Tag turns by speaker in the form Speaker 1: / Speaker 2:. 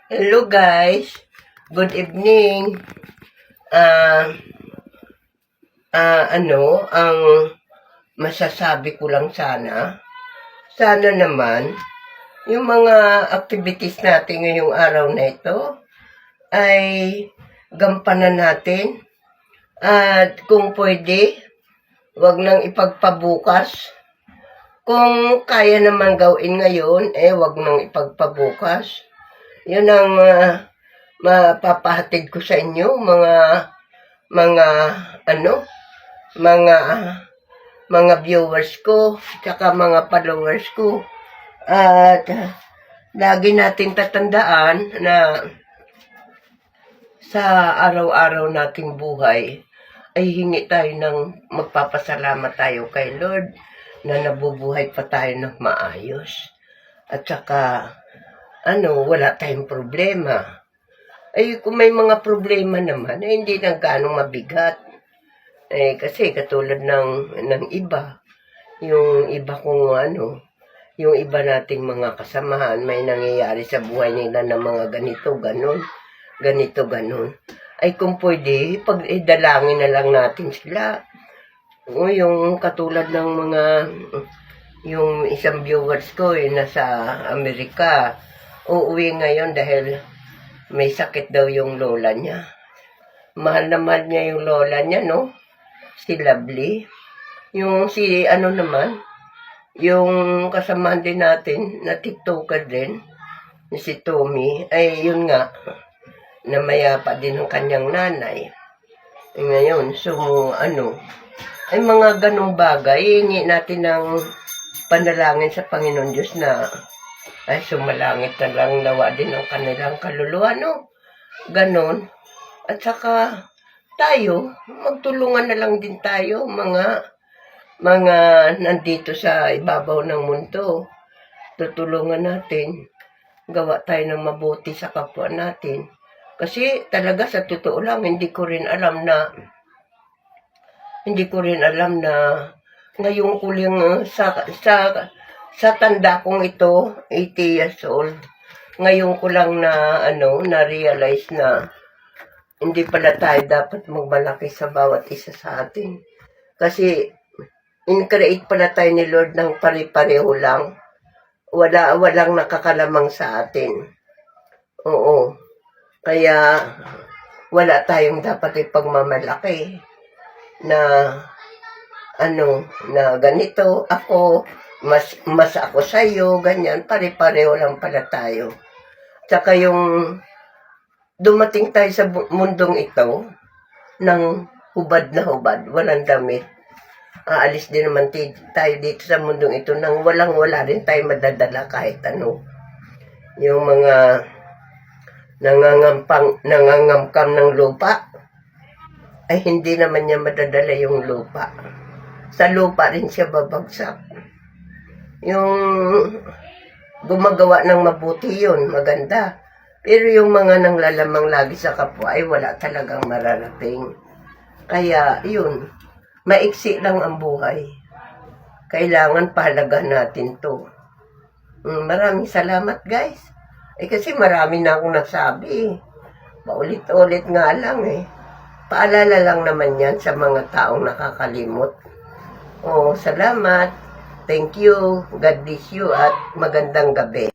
Speaker 1: Hello guys, good evening. Ang masasabi ko lang sana naman, yung mga activities natin ngayong araw na ito ay gampanan natin. At kung pwede, wag nang ipagpabukas. Kung kaya naman gawin ngayon, wag nang ipagpabukas. Yun ang mapapahatid ko sa inyo, mga viewers ko, tsaka mga followers ko. At lagi nating tatandaan na sa araw-araw nating buhay ay hingi tayo ng magpapasalamat tayo kay Lord na nabubuhay pa tayo ng maayos. At saka wala tayong problema. Kung may mga problema naman, hindi na ganong mabigat. Kasi katulad ng iba, yung iba yung iba nating mga kasamahan, may nangyayari sa buhay nila na mga ganito, ganon. Kung pwede, dalangin na lang natin sila. Yung katulad ng yung isang viewers ko, nasa Amerika, uuwi ngayon dahil may sakit daw yung lola niya. Mahal na mahal niya yung lola niya, no? Si Lovely. Yung yung kasamahan din natin, na TikToker din, si Tommy, yun nga, namayapa din ang kanyang nanay. Ngayon, mga ganong bagay, hingi natin ng panalangin sa Panginoon Diyos na sumalangit na lang nawa din ang kanilang kaluluwa, no? Ganon. At saka tayo, magtulungan na lang din tayo, mga nandito sa ibabaw ng mundo. Tutulungan natin. Gawa tayo ng mabuti sa kapwa natin. Kasi talaga sa totoo lang, hindi ko rin alam na ngayon ko lang sa tanda kong ito, 80 years old, ngayon ko lang na-realize na hindi pala tayo dapat magmalaki sa bawat isa sa atin. Kasi, in-create pala tayo ni Lord ng pare-pareho lang. Walang nakakalamang sa atin. Oo. Kaya, wala tayong dapat ipagmamalaki na ganito, ako, mas ako sa'yo, ganyan, pare-pareho lang pala tayo. Tsaka yung dumating tayo sa mundong ito, ng hubad na hubad, walang damit. Aalis din naman tayo dito sa mundong ito nang wala rin tayo madadala kahit ano. Yung mga nangangamkam ng lupa, hindi naman niya madadala yung lupa. Sa lupa rin siya babagsak. Yung gumagawa ng mabuti yun, maganda. Pero yung mga nanglalamang lagi sa kapwa ay wala talagang mararating. Kaya yun, maiksi lang ang buhay. Kailangan pahalagahan natin to. Maraming salamat guys. Kasi marami na akong nasabi. Paulit-ulit nga lang Paalala lang naman yan sa mga taong nakakalimot. Salamat. Thank you. God bless you at magandang gabi.